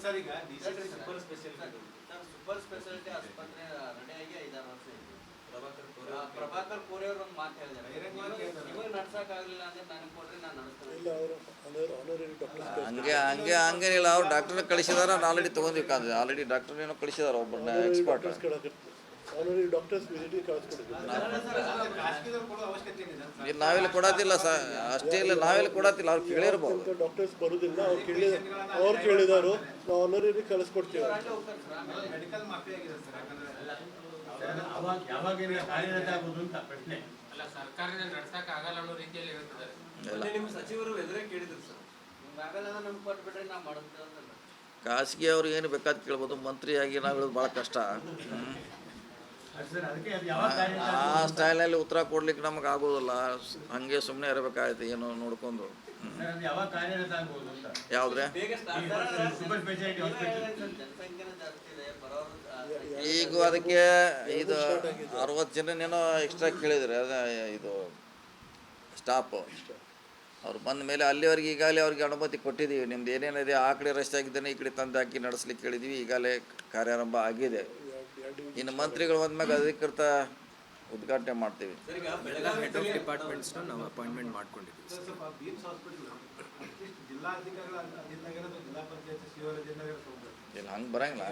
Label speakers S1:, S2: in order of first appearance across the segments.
S1: Sir ಈಗ super speciality ಆಸ್ಪತ್ರೆ ರೆಡಿಯಾಗಿ 5-6 ವರ್ಷ ಇದೆ. ಪ್ರಭಾಕರ್ ಕೋರೆ ಅವರು ಒಂದು ಮಾತು ಹೇಳಿದ್ದಾರೆ, ಇವಾಗ ನಡ್ಸೋಕ್ಕಾಗಲಿಲ್ಲ ಅಂದ್ರೆ ನನಗೆ ಕೊಡ್ರಿ, ನಾನು
S2: ಹಂಗೆ ಹಂಗೇನಿಲ್ಲ. ಅವ್ರು ಡಾಕ್ಟರ್ ಕಳಿಸಿದಾರ, ಆಲ್ರೆಡಿ ತೊಗೊಂಡಿರ್ಕಾದ್ರೆ ಆಲ್ರೆಡಿ ಡಾಕ್ಟರ್ ಏನೋ ಕಳಿಸಿದಾರೆ ಒಬ್ಬರನ್ನ ಎಕ್ಸ್ಪರ್ಟ್. ನಾವೆಲ್ಲ ಕೊಡೋದಿಲ್ಲ ಸರ್, ಅಷ್ಟೇ ಇಲ್ಲ, ನಾವೆಲ್ಲ ಕೊಡೋದಿಲ್ಲ. ಅವ್ರು ಕೇಳಿರ್ಬೋದು,
S3: ಡಾಕ್ಟರ್ಸ್ ಬರೋದಿಲ್ಲ, ಅವ್ರು ಕೇಳಿದಾರು, ನಾವು ಆನರರಿ ಕಳಿಸ್ಕೊಡ್ತೀವಿ.
S2: ಖಾಸಗಿ ಅವ್ರು ಏನು ಬೇಕಾದ್ ಕೇಳ್ಬೋದು, ಮಂತ್ರಿಯಾಗಿ ನಾವು ಹೇಳೋದು ಭಾಳ ಕಷ್ಟ. ಆ ಸ್ಟೈಲಲ್ಲಿ ಉತ್ತರ ಕೊಡ್ಲಿಕ್ಕೆ ನಮಗೆ ಆಗೋದಿಲ್ಲ. ಹಂಗೆ ಸುಮ್ಮನೆ ಇರಬೇಕಾಯ್ತು ಏನೋ ನೋಡ್ಕೊಂಡು. ಯಾವುದ್ರೆ ಈಗ ಅದಕ್ಕೆ ಇದು 60 ಜನನೇನೋ ಎಕ್ಸ್ಟ್ರಾ ಕೇಳಿದರೆ ಇದು ಸ್ಟಾಫ್. ಅವ್ರು ಬಂದ ಮೇಲೆ ಅಲ್ಲಿವರೆಗೆ ಈಗಾಗಲೇ ಅವ್ರಿಗೆ ಅನುಮತಿ ಕೊಟ್ಟಿದ್ದೀವಿ. ನಿಮ್ದು ಏನೇನಿದೆ ಆ ಕಡೆ ರಶ್ ಆಗಿದ್ದೇನೆ ಈ ಕಡೆ ತಂದು ಹಾಕಿ ನಡೆಸ್ಲಿಕ್ಕೆ ಹೇಳಿದ್ದೀವಿ. ಈಗಾಗಲೇ ಕಾರ್ಯಾರಂಭ ಆಗಿದೆ. ಇನ್ನು ಮಂತ್ರಿಗಳು ಬಂದ್ಮ್ಯಾಗ ಅಧಿಕೃತ ಉದ್ಘಾಟನೆ ಮಾಡ್ತೀವಿ.
S4: ಹೆಡ್ ಆಫ್ ಡಿಪಾರ್ಟ್ಮೆಂಟ್ಸ್ನ ನಾವು ಅಪಾಯಿಂಟ್ಮೆಂಟ್ ಮಾಡ್ಕೊಂಡಿದ್ದೀವಿ.
S2: ಇಲ್ಲ ಹಂಗೆ ಬರಂಗಿಲ್ಲ.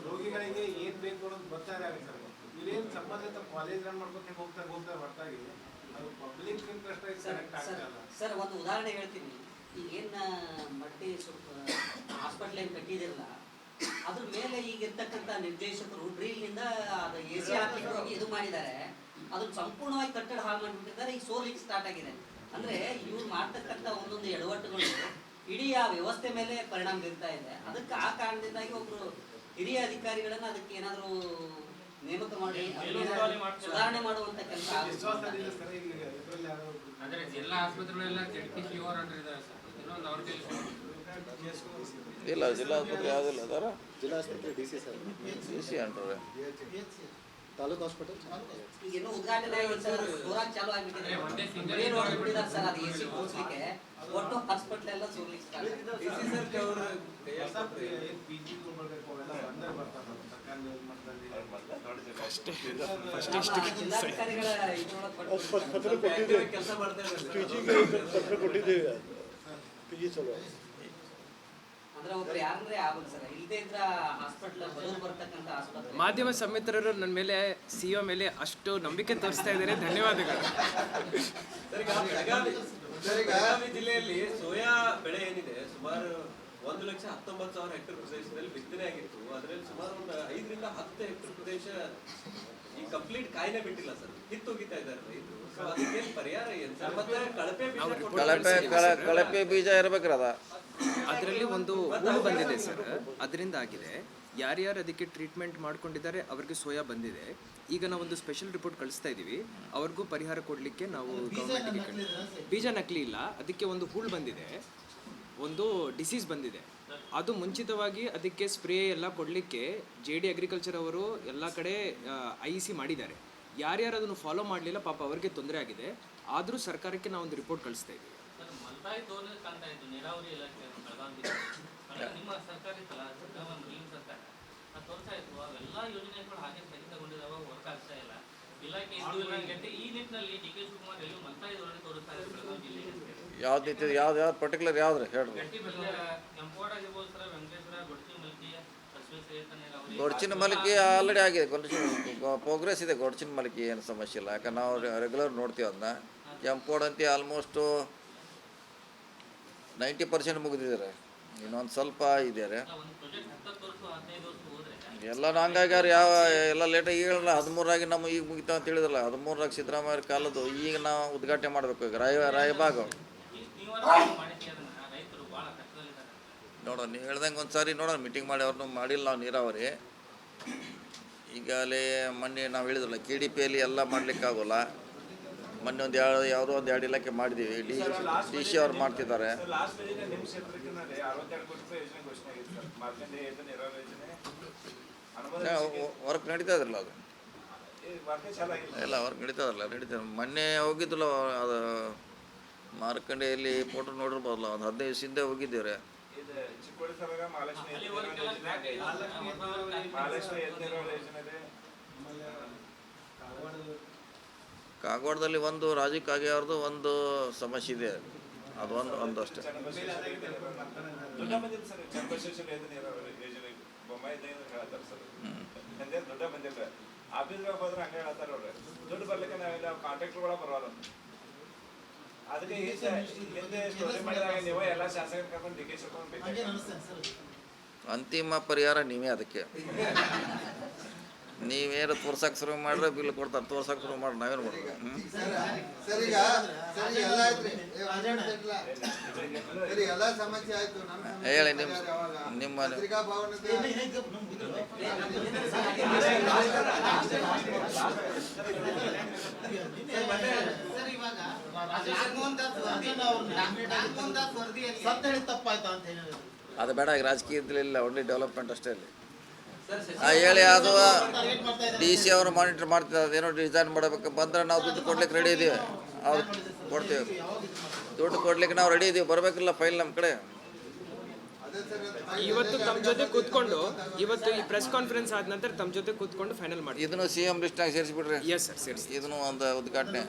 S1: ರೋಗಿಗಳಿಗೆ ಏನ್ ಬೇಕು ಅನ್ನೋದು ಗೊತ್ತಾಗ ಇಲ್ಲೇನು ಸಂಬಂಧಿತ ಕಾಲೇಜ್ ರನ್ ಮಾಡ್ಕೊಂಡು ಹೋಗ್ತಾ ಹೊರತಾಗಿ ಅದು ಪಬ್ಲಿಕ್ ಇಂಟ್ರೆಸ್ಟ್
S5: ಸರ್ ಒಂದು ಉದಾಹರಣೆ ಹೇಳ್ತೀನಿ. ಈಗೇನು ಮಲ್ಟಿ ಹಾಸ್ಪಿಟ್ಲ್ ಏನು ಕಟ್ಟಿದಿರಲ್ಲ, ಅದ್ರ ಮೇಲೆ ಈಗ ಇರ್ತಕ್ಕಂಥ ನಿರ್ದೇಶಕರು ಡ್ರಿಲ್ನಿಂದ ಅದು AC ಹಾಕ್ಲಿಕ್ಕೆ ಹೋಗಿ ಇದು ಮಾಡಿದ್ದಾರೆ. ಅದನ್ನು ಸಂಪೂರ್ಣವಾಗಿ ಕಟ್ಟಡ ಹಾಳು ಮಾಡಿಬಿಟ್ಟಿದ್ದಾರೆ. ಈಗ ಸೋರ್ಲಿಕ್ಕೆ ಸ್ಟಾರ್ಟ್ ಆಗಿದೆ. ಅಂದರೆ ಇವ್ರು ಮಾಡ್ತಕ್ಕಂಥ ಒಂದೊಂದು ಎಡವಟ್ಟುಗಳು ಇಡೀ ಆ ವ್ಯವಸ್ಥೆ ಮೇಲೆ ಪರಿಣಾಮ ಬೀರ್ತಾ ಇದೆ. ಅದಕ್ಕೆ ಆ ಕಾರಣದಿಂದಾಗಿ ಒಬ್ಬರು ಹಿರಿಯ ಅಧಿಕಾರಿಗಳನ್ನ ಅದಕ್ಕೆ ಏನಾದರೂ ನೇಮಕ ಮಾಡಿ ಸುಧಾರಣೆ ಮಾಡುವಂತ ಕೆಲಸ
S6: ಜಿಲ್ಲಾ ಆಸ್ಪತ್ರೆಗಳೆಲ್ಲ
S2: ಇಲ್ಲ. ಜಿಲ್ಲಾ ಆಸ್ಪತ್ರೆ ಯಾವುದಿಲ್ಲ ಅದಾರ.
S3: ಜಿಲ್ಲಾ ಆಸ್ಪತ್ರೆ DC ಸರ್,
S2: DC ಅಂತಾರೆ.
S3: ತಾಲೂಕು ಹಾಸ್ಪಿಟಲ್
S5: ಈಗ ಇನ್ನೂ ಉದ್ಘಾಟನೆ ಚಾಲು ಆಗಿಬಿಟ್ಟಿದೆ ಸರ್. ಅದು AC ಕೂರಿಸಲಿಕ್ಕೆ ಒಟ್ಟು ಹಾಸ್ಪಿಟಲ್ ಎಲ್ಲ ಸೋರ್ಲಿಕ್ಕೆ
S4: ಮಾಧ್ಯಮ ಸಮಿತರರು ನನ್ನ ಮೇಲೆ CEO ಮೇಲೆ ಅಷ್ಟು ನಂಬಿಕೆ ತೋರಿಸ್ತಾ ಇದ್ದಾರೆ. ಧನ್ಯವಾದಗಳು.
S7: ಬೆಳಗಾವಿ ಜಿಲ್ಲೆಯಲ್ಲಿ ಸೋಯಾ ಬೆಳೆ ಏನಿದೆ ಸುಮಾರು 1,19,000 ಹೆಕ್ಟೇರ್ ಪ್ರದೇಶದಲ್ಲಿ ಬಿತ್ತನೆ ಆಗಿತ್ತು. ಅದರಲ್ಲಿ ಸುಮಾರು ಒಂದು 5 ರಿಂದ 10 ಹೆಕ್ಟೇರ್ ಪ್ರದೇಶ ಈ ಕಂಪ್ಲೀಟ್ ಕಾಯಿಲೆ ಬಿಟ್ಟಿಲ್ಲ ಸರ್, ಕಿತ್ತೋಗಿತಾ ಇದ್ದಾರೆ ರೈತರು. ಅದಕ್ಕೆ ಪರಿಹಾರ ಏನು ಸರ್? ಮತ್ತೆ
S2: ಕಳಪೆ ಬೀಜ ಇರಬೇಕ್ರದ.
S4: ಅದರಲ್ಲಿ ಒಂದು ಹೂವು ಬಂದಿದೆ ಸರ್, ಅದರಿಂದ ಆಗಿದೆ. ಯಾರ್ಯಾರು ಅದಕ್ಕೆ ಟ್ರೀಟ್ಮೆಂಟ್ ಮಾಡ್ಕೊಂಡಿದ್ದಾರೆ ಅವ್ರಿಗೆ ಸೋಯಾ ಬಂದಿದೆ. ಈಗ ನಾವು ಒಂದು ಸ್ಪೆಷಲ್ ರಿಪೋರ್ಟ್ ಕಳಿಸ್ತಾ ಇದ್ದೀವಿ, ಅವ್ರಿಗೂ ಪರಿಹಾರ ಕೊಡಲಿಕ್ಕೆ ನಾವು ಗೌರ್ಮೆಂಟಿಗೆ. ಬೀಜ ನಕಲಿ ಇಲ್ಲ, ಅದಕ್ಕೆ ಒಂದು ಹೂಳು ಬಂದಿದೆ, ಒಂದು ಡಿಸೀಸ್ ಬಂದಿದೆ. ಅದು ಮುಂಚಿತವಾಗಿ ಅದಕ್ಕೆ ಸ್ಪ್ರೇ ಎಲ್ಲ ಕೊಡಲಿಕ್ಕೆ JD ಅಗ್ರಿಕಲ್ಚರ್ ಅವರು ಎಲ್ಲ ಕಡೆ IEC ಮಾಡಿದ್ದಾರೆ. ಯಾರ್ಯಾರು ಅದನ್ನು ಫಾಲೋ ಮಾಡಲಿಲ್ಲ ಪಾಪ ಅವ್ರಿಗೆ ತೊಂದರೆ ಆಗಿದೆ. ಆದರೂ ಸರ್ಕಾರಕ್ಕೆ ನಾವು ಒಂದು ರಿಪೋರ್ಟ್ ಕಳಿಸ್ತಾ ಇದ್ದೀವಿ.
S6: ನಿಮ್ಮ ಸರ್ಕಾರ ಇತ್ತಲ್ಲ, ಸರ್ಕಾರ ತೋರಿಸ್ತಾ ಇತ್ತು, ಅವೆಲ್ಲ ಯೋಜನೆಗಳು ಹಾಗೆ ಸ್ಥಗಿತಗೊಂಡಿದ್ದಾವೆ, ವರ್ಕ್ ಆಗ್ತಾ ಇಲ್ಲ. ಇಲಾಖೆ ಈ ನಿಟ್ಟಿನಲ್ಲಿ DK ಶಿವಕುಮಾರ್ ಎಲ್ಲೂ ಮಲ್ತಾಯಿ ಧೋರಣೆ ತೋರಿಸ್ತಾ ಇದ್ದಾರೆ ಬೆಳಗಾವಿ ಜಿಲ್ಲೆಗೆ.
S2: ಯಾವ್ದು ನಿಂತಿದೆ, ಯಾವ್ದು ಪರ್ಟಿಕ್ಯುಲರ್ ಯಾವ್ದು ಹೇಳ್ರಿ.
S6: ಕೆಂಪೋಡ ಆಗಿರ್ಬೋದು ಸರ್, ವೆಂಕಟೇಶ್ವರ, ಗೊಡ್ಚಿ ಮಲ್ಕಿ,
S2: ಗೊಡ್ಚಿನ ಮಲ್ಕಿ ಆಲ್ರೆಡಿ ಆಗಿದೆ. ಪ್ರೋಗ್ರೆಸ್ ಇದೆ ಗೊಡ್ಚಿನ ಮಲ್ಕಿ, ಏನು ಸಮಸ್ಯೆ ಇಲ್ಲ. ಯಾಕಂದ್ರೆ ನಾವು ರೆಗ್ಯುಲರ್ ನೋಡ್ತೀವಿ ಅದನ್ನ. ಕೆಂಪೋಡ ಅಂತ ಆಲ್ಮೋಸ್ಟು 90% ಮುಗಿದಿದ್ದಾರೆ, ಇನ್ನೊಂದು ಸ್ವಲ್ಪ ಇದ್ದಾರೆ ಎಲ್ಲ. ಹಂಗಾಗಿ ಯಾವ ಎಲ್ಲ ಲೇಟಾಗಿ ಹೇಳಲ್ಲ. 13ರಾಗಿ ನಮ್ಮ ಈಗ ಮುಗಿತಾವ ಅಂತ ಹೇಳಿದ್ರಲ್ಲ, 13ರಾಗ ಸಿದ್ದರಾಮಯ್ಯ ಕಾಲದ್ದು. ಈಗ ನಾವು ಉದ್ಘಾಟನೆ ಮಾಡಬೇಕು. ಈಗ ರಾಯಬಾಗ ನೋಡೋಣ, ನೀವು ಹೇಳ್ದಂಗೆ ಒಂದು ಸಾರಿ ನೋಡೋಣ ಮೀಟಿಂಗ್ ಮಾಡಿ. ಅವ್ರನ್ನೂ ಮಾಡಿಲ್ಲ ನಾವು ನೀರಾವರಿ. ಈಗಾಗಲೇ ಮೊನ್ನೆ ನಾವು ಹೇಳಿದ್ರಲ್ಲ KDPಯಲ್ಲಿ ಎಲ್ಲ ಮಾಡಲಿಕ್ಕಾಗೋಲ್ಲ. ಮೊನ್ನೆ ಯಾವುದೋ ಒಂದು 2 ಇಲಾಖೆ ಮಾಡಿದ್ದೀವಿ. DC ಅವ್ರು ಮಾಡ್ತಿದ್ದಾರೆ. ವರ್ಕ್ ನಡೀತಾ ಇದ್ರಲ್ಲ ಅದು. ಇಲ್ಲ ಅವ್ರು ನಡೀತದೆ ಮೊನ್ನೆ ಹೋಗಿದ್ದಿಲ್ಲ ಅದು ಮಾರ್ಕಂಡೆಯಲ್ಲಿ ಫೋಟೋ ನೋಡಿರ್ಬೋದಲ್ಲ ಒಂದು 15 ದಿವಸ ಹಿಂದೆ ಹೋಗಿದ್ದೀವ್ರಿ. ಕಾಗವಾಡದಲ್ಲಿ ಒಂದು ರಾಜೀವ್ ಕಾಗೆ ಅವ್ರದ್ದು ಒಂದು ಸಮಸ್ಯೆ ಇದೆ, ಅದು ಒಂದು ಅಷ್ಟೇ.
S8: ಆಫೀಸ್ಗೆ ಹೋದ್ರೆ ಹಂಗೆ ಹೇಳ್ತಾರ ಅವ್ರೆ, ದುಡ್ಡು ಬರ್ಲಿಕ್ಕೆ ನಾವೆಲ್ಲ ಕಾಂಟ್ರಾಕ್ಟರ್ಗಳ ಬರೋಲ್ಲ. ಅದಕ್ಕೆ ಹಿಂದೆ ಸ್ಟೋರಿ ಮಾಡಿದಾಗ ನೀವು ಎಲ್ಲ ಶಾಸಕರು ಕರ್ಕೊಂಡು ಡಿ ಕೆ ಶಿವಕುಮಾರ್
S2: ಅಂತಿಮ ಪರಿಹಾರ ನೀವೇ. ಅದಕ್ಕೆ ನೀವೇನು ತೋರ್ಸಕ್ಕೆ ಶುರು ಮಾಡ್ರೆ ಬಿಲ್ ಕೊಡ್ತಾರೆ, ತೋರ್ಸಕ್ಕೆ ಶುರು ಮಾಡಿ ನಾವೇನು ಮಾಡೋದು? ಹೇಳಿ ನಿಮ್ಮ ಅದು ಬೇಡ, ಈಗ ರಾಜಕೀಯದಲ್ಲಿಲ್ಲ, ಒಳ್ಳೆ ಡೆವಲಪ್ಮೆಂಟ್ ಅಷ್ಟೇ ಅಲ್ಲಿ. ಹೇಳಿ, ಅದು DC ಅವರು ಮಾನಿಟರ್ ಮಾಡ್ತಿದ್ದಾರೆ. ಅದೇನೋ ಡಿಸೈನ್ ಮಾಡಬೇಕು ಬಂದರೆ ನಾವು ದುಡ್ಡು ಕೊಡ್ಲಿಕ್ಕೆ ರೆಡಿ ಇದ್ದೀವಿ, ಅವ್ರು ಕೊಡ್ತೀವಿ. ದುಡ್ಡು ಕೊಡ್ಲಿಕ್ಕೆ ನಾವು ರೆಡಿ ಇದ್ದೀವಿ, ಬರಬೇಕಿಲ್ಲ ಫೈಲ್ ನಮ್ಮ ಕಡೆ.
S4: ಇವತ್ತು ತಮ್ಮ ಜೊತೆ ಕೂತ್ಕೊಂಡು, ಇವತ್ತು ಈ ಪ್ರೆಸ್ ಕಾನ್ಫರೆನ್ಸ್ ಆದ ನಂತರ ತಮ್ಮ ಜೊತೆ ಕೂತ್ಕೊಂಡು ಫೈನಲ್ ಮಾಡಿ
S2: ಇದನ್ನು CM ಲಿಸ್ಟ್ನಾಗ ಸೇರಿಸಿಬಿಡ್ರಿ.
S4: ಎಸ್ ಸರ್, ಸೇರಿಸಿ.
S2: ಇದನ್ನು ಒಂದು ಉದ್ಘಾಟನೆ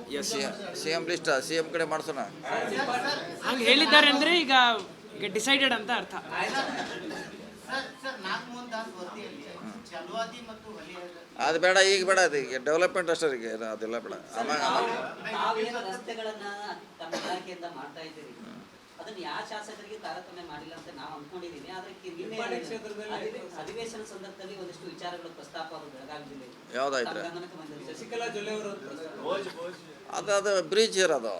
S2: CM ಲಿಸ್ಟ್ CM ಕಡೆ ಮಾಡಿಸೋಣ.
S4: ಹಂಗೆ ಹೇಳಿದ್ದಾರೆ ಅಂದರೆ ಈಗ ಡಿಸೈಡೆಡ್ ಅಂತ ಅರ್ಥ.
S2: ಅದು ಬೇಡ, ಈಗ ಬೇಡ, ಅದು ಈಗ ಡೆವಲಪ್ಮೆಂಟ್ ಅಷ್ಟೇ, ಈಗ ಅದೆಲ್ಲ ಬೇಡ.
S5: ತಾವೇನು ರಸ್ತೆಗಳನ್ನ ತಮ್ಮ ಇಲಾಖೆಯಿಂದ ಮಾಡ್ತಾ ಇದ್ದೀರಿ, ಅದನ್ನ ಯಾವ ಶಾಸಕರಿಗೆ ತಾರತಮ್ಯ ಮಾಡಿಲ್ಲ ಅಂತ ನಾವು ಅನ್ಕೊಂಡಿದೀನಿ. ಅದಕ್ಕೆ ಅಧಿವೇಶನ ಸಂದರ್ಭದಲ್ಲಿ ಒಂದಿಷ್ಟು ವಿಚಾರಗಳು ಪ್ರಸ್ತಾಪ ಆದವು ಬೆಳಗಾವಿ ಜಿಲ್ಲೆಯಲ್ಲಿ.
S2: ಯಾವ್ದಾಯ್ತು?
S5: ಗಮನಕ್ಕೆ ಬಂದಿದೆ.
S7: ಶಶಿಕಲಾ ಜೊಲ್ಲೆ ಅವರು
S2: ಅದು ಬ್ರಿಡ್ಜ್ ಇರೋದು,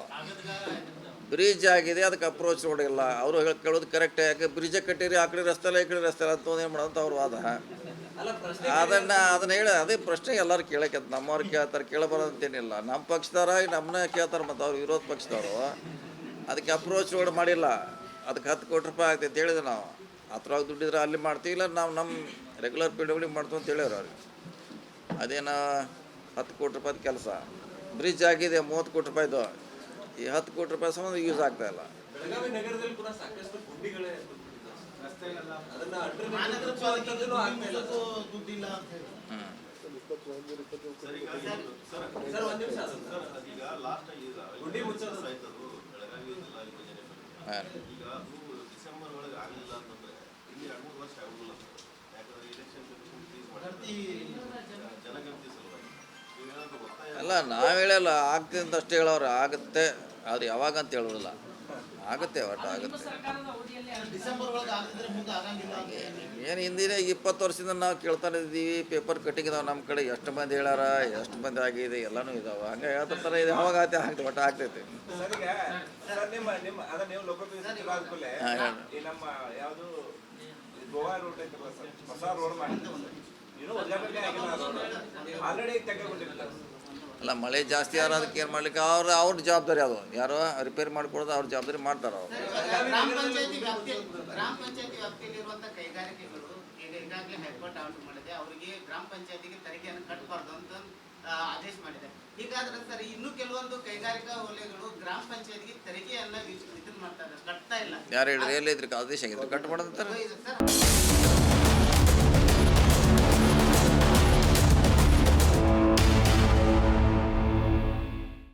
S2: ಬ್ರಿಡ್ಜ್ ಆಗಿದೆ, ಅದಕ್ಕೆ ಅಪ್ರೋಚ್ ರೋಡ್ ಇಲ್ಲ. ಅವರು ಕೇಳೋದು ಕರೆಕ್ಟ್, ಯಾಕೆ ಬ್ರಿಡ್ಜ್ ಕಟ್ಟಿರಿ, ಆ ಕಡೆ ರಸ್ತೆ ಇಲ್ಲ ಈ ಕಡೆ ರಸ್ತೆ ಇಲ್ಲ ಅಂತ ಏನು ಮಾಡೋದು ಅವ್ರು ವಾದ. ಅದನ್ನ ಹೇಳಿ, ಅದೇ ಪ್ರಶ್ನೆ ಎಲ್ಲರೂ ಕೇಳಕ್ಕೆ, ನಮ್ಮವ್ರು ಕೇಳ್ತಾರೆ, ಕೇಳಬಾರ್ದಂತೇನಿಲ್ಲ. ನಮ್ಮ ಪಕ್ಷದವ್ರ ನಮ್ಮನ್ನ ಕೇಳ್ತಾರೆ, ಮತ್ತು ಅವ್ರು ವಿರೋಧ ಪಕ್ಷದವರು. ಅದಕ್ಕೆ ಅಪ್ರೋಚ್ ರೋಡ್ ಮಾಡಿಲ್ಲ, ಅದಕ್ಕೆ 10 ಕೋಟಿ ರೂಪಾಯಿ ಆಗ್ತೈತೆ ಅಂತ ಹೇಳಿದ್ರು ನಾವು. ಹತ್ರವಾಗಿ ದುಡ್ಡಿದ್ರೆ ಅಲ್ಲಿ ಮಾಡ್ತೀವಿ, ಇಲ್ಲ ನಾವು ನಮ್ಮ ರೆಗ್ಯುಲರ್ PWD ಮಾಡ್ತೀವಿ ಅಂತ ಹೇಳಿದ್ರು ಅವ್ರಿಗೆ. ಅದೇನು 10 ಕೋಟಿ ರೂಪಾಯಿದ ಕೆಲಸ, ಬ್ರಿಡ್ಜ್ ಆಗಿದೆ 30 ಕೋಟಿ ರೂಪಾಯಿದು. ಈ 10 ಕೋಟಿ ರೂಪಾಯಿ ಸಂಬಂಧ ಯೂಸ್ ಆಗ್ತಾ ಇಲ್ಲ.
S7: ಬೆಳಗಾವಿ ನಗರದಲ್ಲಿ ಕೂಡ ಸಾಕಷ್ಟು ಗುಂಡಿಗಳೇ ಅದನ್ನ
S9: ದುಡ್ಡಿಲ್ಲ ಅಂತ ಹೇಳಿ.
S7: ಸರ್ ಒಂದ್ ನಿಮಿಷ, ಗುಂಡಿ ಮುಚ್ಚೋದು
S8: ಈಗ ಅದು ಡಿಸೆಂಬರ್ ಒಳಗೆ ಆಗಲಿಲ್ಲ ಅಂತಂದ್ರೆ ಇಲ್ಲಿ 2-3 ವರ್ಷ ಆಗುದಿಲ್ಲ. ಯಾಕಂದ್ರೆ ಇಲೆಕ್ಷನ್ ಜನಗಣತಿ ಸಲುವಾಗಿ ನೀವೇನಾದ್ರೂ ಗೊತ್ತಾಯ
S2: ಅಲ್ಲ, ನಾವು ಹೇಳಲ್ಲ ಆಗ್ತದೆ ಅಂತ ಅಷ್ಟೇ ಹೇಳೋರು. ಆಗುತ್ತೆ, ಅದು ಯಾವಾಗ ಅಂತ ಹೇಳೋದಿಲ್ಲ, ಆಗುತ್ತೆ, ಒಟ್ಟು ಆಗುತ್ತೆ.
S9: ಡಿಸೆಂಬರ್ ಒಳಗೆ ಆಗಿದ್ರೆ ಮುಂದೆ ಆಗಂಗಿಲ್ಲ ಅಂತ
S2: ಏನು ಹಿಂದಿನ 20 ವರ್ಷದಿಂದ ನಾವು ಕೇಳ್ತಾನೆ ಇದ್ದೀವಿ. ಪೇಪರ್ ಕಟ್ಟಿಂಗ್ ಇದಾವೆ ನಮ್ಮ ಕಡೆ, ಎಷ್ಟು ಮಂದಿ ಹೇಳ್ಯಾರ, ಎಷ್ಟು ಮಂದಿ ಆಗಿದೆ, ಎಲ್ಲನೂ ಇದಾವೆ. ಹಂಗೆ ಹೇಳ್ತಾರೆ, ಇದು ಯಾವಾಗ ಆಗ್ತದೆ, ಒಟ್ಟು ಆಗ್ತೈತಿ.
S8: ಸರ್ ನಿಮ್ಮ ಅದ ನೀವು ಲೋಕೋಪಯೋಗಿ ಆದ್ಮೇಲೆ ಈ ನಮ್ಮ ಯಾವುದು ಗೋವಾ ರೂಟ್ ಐತಲ್ಲ ಸರ್, ಹೊಸ ರೋಡ್ ಮಾಡಿದ್ರು ಇನ್ನೂ ಉದ್ಘಾಟನೆ ಆಗಿಲ್ಲ, ಆಲ್ರೆಡಿ ತೆಗೆದುಕೊಂಡಿರ್ತಾರೆ.
S2: ಅಲ್ಲ, ಮಳೆ ಜಾಸ್ತಿ ಯಾರು ಅದಕ್ಕೆ ಏನು ಮಾಡ್ಲಿಕ್ಕೆ ಅವ್ರ ಜವಾಬ್ದಾರಿ. ಅದು ಯಾರೋ ರಿಪೇರಿ ಮಾಡ್ಕೊಡೋದು ಅವ್ರ ಜವಾಬ್ದಾರಿ ಮಾಡ್ತಾರೆ ಅವರು.
S9: ಗ್ರಾಮ ಪಂಚಾಯತಿ ವ್ಯಾಪ್ತಿಯಲ್ಲಿರುವಂತಹ ಕೈಗಾರಿಕೆಗಳು ಈಗಾಗಲೇ ಹೈಕೋರ್ಟ್ ಆರ್ಡರ್ ಮಾಡಿದೆ, ಅವರಿಗೆ ಗ್ರಾಮ ಪಂಚಾಯತಿಗೆ ತೆರಿಗೆಯನ್ನು ಕಟ್ಟಬಾರ್ದು ಅಂತ ಆದೇಶ ಮಾಡಿದೆ. ಹೀಗಾದ್ರೆ ಸರ್, ಇನ್ನೂ ಕೆಲವೊಂದು ಕೈಗಾರಿಕಾ ವಲಯಗಳು ಗ್ರಾಮ ಪಂಚಾಯತಿಗೆ ತೆರಿಗೆಯನ್ನ ಇದನ್ನ ಮಾಡ್ತಾರೆ, ಕಟ್ತಾ ಇಲ್ಲ.
S2: ಯಾರು ಹೇಳಿದ್ರೆ ಎಲ್ಲಿದ್ರಿ ಆದೇಶ ಆಗಿದ್ರು ಕಟ್ಟಬಾರ್ದು ಅಂತಾರೆ.
S9: ಸರ್